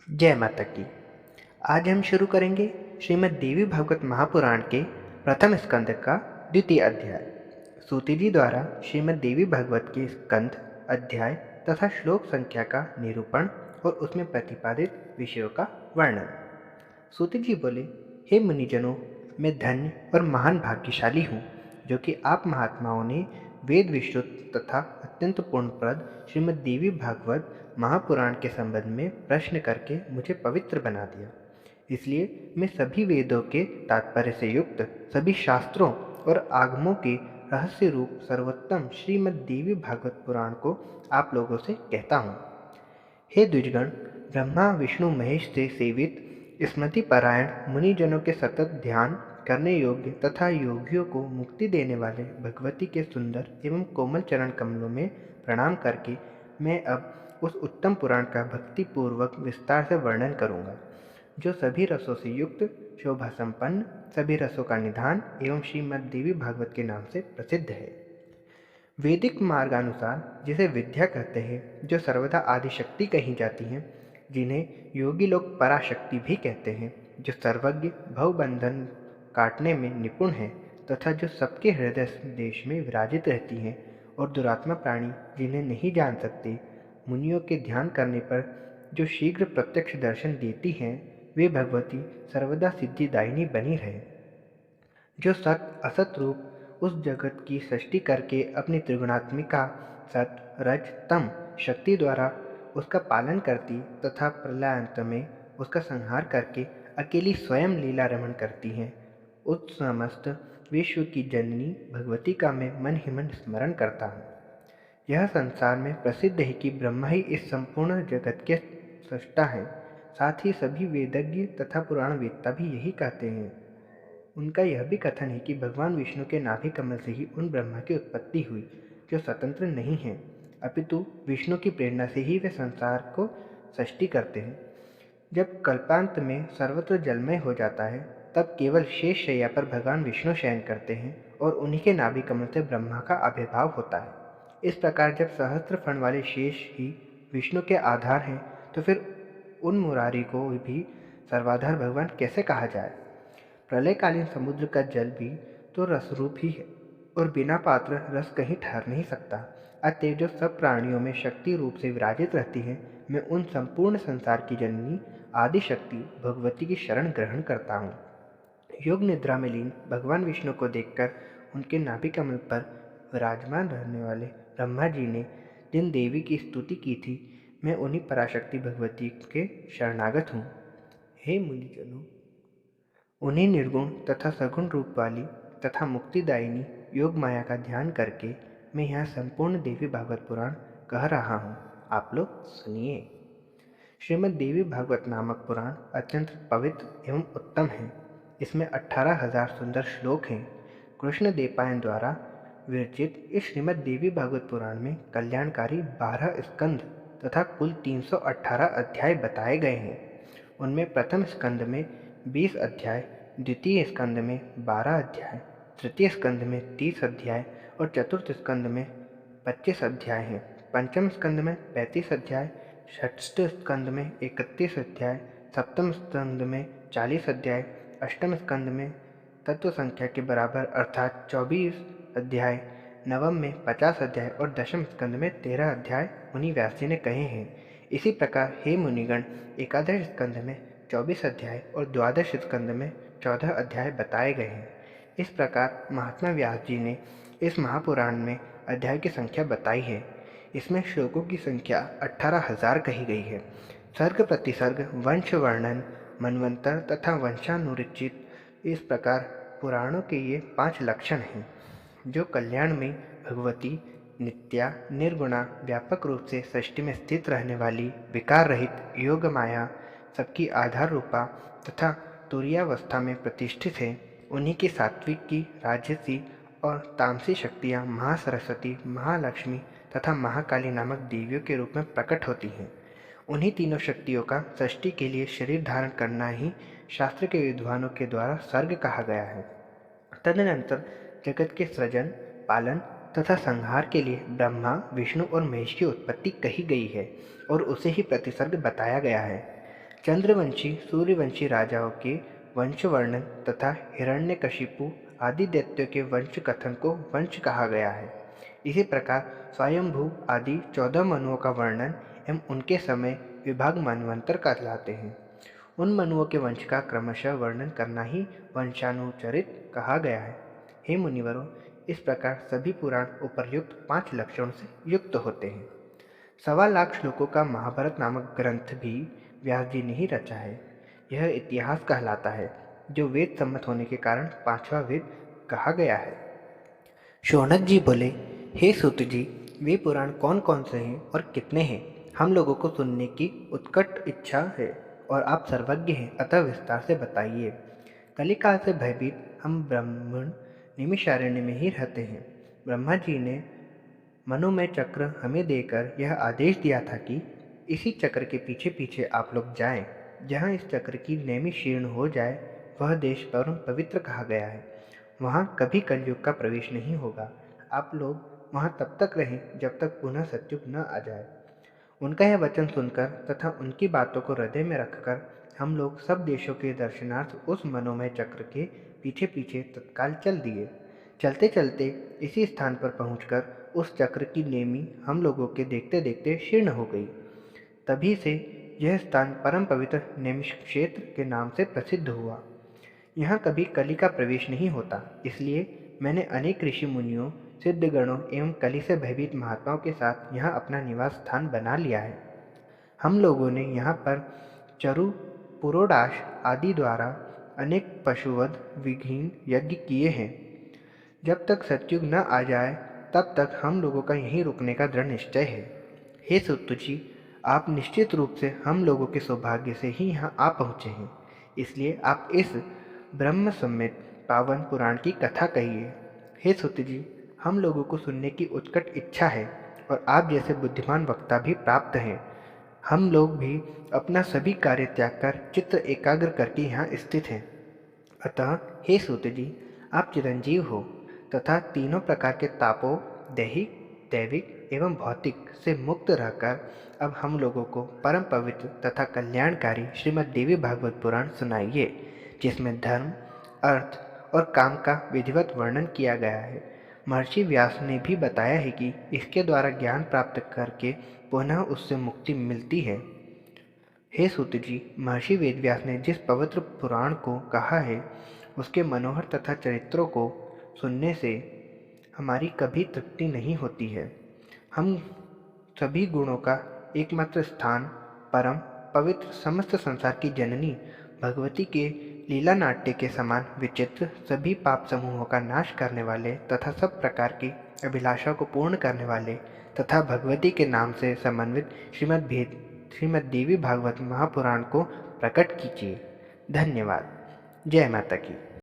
जय माता की। आज हम शुरू करेंगे श्रीमद् देवी भागवत महापुराण के प्रथम स्कंद का द्वितीय अध्याय। सूति जी द्वारा श्रीमद् देवी भागवत के स्कंद, अध्याय तथा श्लोक संख्या का निरूपण और उसमें प्रतिपादित विषयों का वर्णन। सूति जी बोले, हे मुनिजनों, मैं धन्य और महान भाग्यशाली हूँ जो कि आप महात्माओं ने वेद विश्रुत तथा अत्यंत पूर्णप्रद श्रीमद् देवी भागवत महापुराण के संबंध में प्रश्न करके मुझे पवित्र बना दिया। इसलिए मैं सभी वेदों के तात्पर्य से युक्त सभी शास्त्रों और आगमों के रहस्य रूप सर्वोत्तम श्रीमद् देवी भागवत पुराण को आप लोगों से कहता हूँ। हे द्विजगण, ब्रह्मा विष्णु महेश से सेवित स्मृति परायण मुनिजनों के सतत ध्यान करने योग्य तथा योगियों को मुक्ति देने वाले भगवती के सुंदर एवं कोमल चरण कमलों में प्रणाम करके मैं अब उस उत्तम पुराण का भक्तिपूर्वक विस्तार से वर्णन करूँगा, जो सभी रसों से युक्त, शोभा संपन्न, सभी रसों का निधान एवं श्रीमद् देवी भागवत के नाम से प्रसिद्ध है। वैदिक मार्गानुसार जिसे विद्या कहते हैं, जो सर्वदा आदिशक्ति कही जाती हैं, जिन्हें योगी लोग पराशक्ति भी कहते हैं, जो सर्वज्ञ, भवबंधन काटने में निपुण है तथा जो सबके हृदय देश में विराजित रहती हैं, और दुरात्मा प्राणी जिन्हें नहीं जान सकते, मुनियों के ध्यान करने पर जो शीघ्र प्रत्यक्ष दर्शन देती हैं, वे भगवती सर्वदा सिद्धिदायिनी बनी रहे। जो सत असत रूप उस जगत की सृष्टि करके अपनी त्रिगुणात्मिका सत रज तम शक्ति द्वारा उसका पालन करती तथा प्रलयांत में उसका संहार करके अकेली स्वयं लीला रमण करती हैं, उस समस्त विश्व की जननी भगवती का मैं मन ही मन स्मरण करता हूँ। यह संसार में प्रसिद्ध है कि ब्रह्मा ही इस संपूर्ण जगत के सृष्टा हैं। साथ ही सभी वेदज्ञ तथा पुराण वेदता भी यही कहते हैं। उनका यह भी कथन है कि भगवान विष्णु के नाभि कमल से ही उन ब्रह्मा की उत्पत्ति हुई, जो स्वतंत्र नहीं हैं, अपितु विष्णु की प्रेरणा से ही वे संसार को सृष्टि करते हैं। जब कल्पांत में सर्वत्र जलमय हो जाता है, तब केवल शेष शैया पर भगवान विष्णु शयन करते हैं और उन्हीं के नाभि कमल से ब्रह्मा का आविर्भाव होता है। इस प्रकार जब सहस्त्र फण वाले शेष ही विष्णु के आधार हैं, तो फिर उन मुरारी को भी सर्वाधार भगवान कैसे कहा जाए। प्रलयकालीन समुद्र का जल भी तो रसरूप ही है और बिना पात्र रस कहीं ठहर नहीं सकता। अतएव जो सब प्राणियों में शक्ति रूप से विराजित रहती है, मैं उन संपूर्ण संसार की जननी आदि शक्ति भगवती की शरण ग्रहण करता हूँ। योग निद्रा में लीन भगवान विष्णु को देखकर उनके नाभि कमल पर विराजमान रहने वाले ब्रह्मा जी ने जिन देवी की स्तुति की थी, मैं उन्हीं पराशक्ति भगवती के शरणागत हूँ। हे मुनिजनों, उन्हीं निर्गुण तथा सगुण रूप वाली तथा मुक्तिदायिनी योग माया का ध्यान करके मैं यहाँ संपूर्ण देवी भागवत पुराण कह रहा हूँ। आप लोग सुनिए। श्रीमद् देवी भागवत नामक पुराण अत्यंत पवित्र एवं उत्तम है। इसमें 18,000 सुंदर श्लोक हैं। कृष्ण देवपायन द्वारा विरचित इस श्रीमद् देवी भागवत पुराण में कल्याणकारी 12 स्कंद तथा कुल 318 अध्याय बताए गए हैं। उनमें प्रथम स्कंद में 20 अध्याय, द्वितीय स्कंद में 12 अध्याय, तृतीय स्कंद में 30 अध्याय और चतुर्थ स्कंद में 25 अध्याय हैं। पंचम स्कंद में 35 अध्याय, षष्ठ स्कंद में 31 अध्याय, सप्तम स्कंद में 40 अध्याय, अष्टम स्कंद में तत्व संख्या के बराबर अर्थात 24 अध्याय, नवम में 50 अध्याय और दशम स्कंद में 13 अध्याय मुनि व्यास जी ने कहे हैं। इसी प्रकार हे मुनिगण, एकादश स्कंद में 24 अध्याय और द्वादश स्कंद में 14 अध्याय बताए गए हैं। इस प्रकार महात्मा व्यास जी ने इस महापुराण में अध्याय की संख्या बताई है। इसमें श्लोकों की संख्या 18,000 कही गई है। सर्ग प्रतिसर्ग, वंश वर्णन, मनवंतर तथा वंशानुरचित, इस प्रकार पुराणों के ये 5 लक्षण हैं, जो कल्याण में भगवती नित्या निर्गुणा व्यापक रूप से सृष्टि में स्थित रहने वाली विकार रहित योग माया सबकी आधार रूपा तथा तुरीयावस्था में प्रतिष्ठित है। उन्हीं की सात्विक की, राजसी और तामसी शक्तियाँ महासरस्वती, महालक्ष्मी तथा महाकाली नामक देवियों के रूप में प्रकट होती हैं। उन्हीं तीनों शक्तियों का सृष्टि के लिए शरीर धारण करना ही शास्त्र के विद्वानों के द्वारा सर्ग कहा गया है। तदनंतर जगत के सृजन, पालन तथा संहार के लिए ब्रह्मा, विष्णु और महेश की उत्पत्ति कही गई है और उसे ही प्रतिसर्ग बताया गया है। चंद्रवंशी सूर्यवंशी राजाओं के वंश वर्णन तथा हिरण्यकशिपु आदि दैत्यों के वंश कथन को वंश कहा गया है। इसी प्रकार स्वयंभू आदि 14 मनुओं का वर्णन एवं उनके समय विभाग मनवंतर कहलाते हैं। उन मनुओं के वंश का क्रमशः वर्णन करना ही वंशानुचरित कहा गया है। हे मुनिवरों, इस प्रकार सभी पुराण उपर्युक्त 5 लक्षणों से युक्त होते हैं। 1.25 लाख श्लोकों का महाभारत नामक ग्रंथ भी व्यास जी ने ही रचा है। यह इतिहास कहलाता है, जो वेद सम्मत होने के कारण 5वां वेद कहा गया है। शौनक जी बोले, हे सूत जी, वे पुराण कौन कौन से हैं और कितने हैं? हम लोगों को सुनने की उत्कट इच्छा है और आप सर्वज्ञ हैं, अतः विस्तार से बताइए। कलिकाल से भयभीत हम ब्राह्मण निमिषारण्य में ही रहते हैं। ब्रह्मा जी ने मनोमय चक्र हमें देकर यह आदेश दिया था कि इसी चक्र के पीछे पीछे आप लोग जाएं। जहाँ इस चक्र की नेमि शीर्ण हो जाए वह देश परम पवित्र कहा गया है। वहाँ कभी कलयुग का प्रवेश नहीं होगा। आप लोग वहाँ तब तक रहें जब तक पुनः सतयुग न आ जाए। उनका यह वचन सुनकर तथा उनकी बातों को हृदय में रखकर हम लोग सब देशों के दर्शनार्थ उस मनोमय चक्र के पीछे पीछे तत्काल चल दिए। चलते चलते इसी स्थान पर पहुंचकर उस चक्र की नेमी हम लोगों के देखते देखते शीर्ण हो गई। तभी से यह स्थान परम पवित्र नेमिष क्षेत्र के नाम से प्रसिद्ध हुआ। यहाँ कभी कली का प्रवेश नहीं होता, इसलिए मैंने अनेक ऋषि मुनियों, सिद्धगणों एवं कली से भयभीत महात्माओं के साथ यहाँ अपना निवास स्थान बना लिया है। हम लोगों ने यहाँ पर चरु, पुरोडाश आदि द्वारा अनेक पशुवध विघ्न यज्ञ किए हैं। जब तक सतयुग न आ जाए तब तक हम लोगों का यहीं रुकने का दृढ़ निश्चय है। हे सुत जी, आप निश्चित रूप से हम लोगों के सौभाग्य से ही यहाँ आ पहुँचे हैं, इसलिए आप इस ब्रह्म सम्मित पावन पुराण की कथा कहिए। हे सुत जी, हम लोगों को सुनने की उत्कट इच्छा है और आप जैसे बुद्धिमान वक्ता भी प्राप्त हैं। हम लोग भी अपना सभी कार्य त्याग कर चित्त एकाग्र करके यहाँ स्थित हैं। अतः हे सूत जी, आप चिरंजीव हो तथा तीनों प्रकार के तापों, दैहिक, दैविक एवं भौतिक से मुक्त रहकर अब हम लोगों को परम पवित्र तथा कल्याणकारी श्रीमद् देवी भागवत पुराण सुनाइए, जिसमें धर्म, अर्थ और काम का विधिवत वर्णन किया गया है। महर्षि व्यास ने भी बताया है कि इसके द्वारा ज्ञान प्राप्त करके पुनः उससे मुक्ति मिलती है। हे सूत जी, महर्षि वेदव्यास ने जिस पवित्र पुराण को कहा है उसके मनोहर तथा चरित्रों को सुनने से हमारी कभी तृप्ति नहीं होती है। हम सभी गुणों का एकमात्र स्थान, परम पवित्र समस्त संसार की जननी भगवती के लीला नाट्य के समान विचित्र, सभी पाप समूहों का नाश करने वाले तथा सब प्रकार की अभिलाषा को पूर्ण करने वाले तथा भगवती के नाम से समन्वित श्रीमद् देवी भागवत महापुराण को प्रकट कीजिए। धन्यवाद। जय माता की।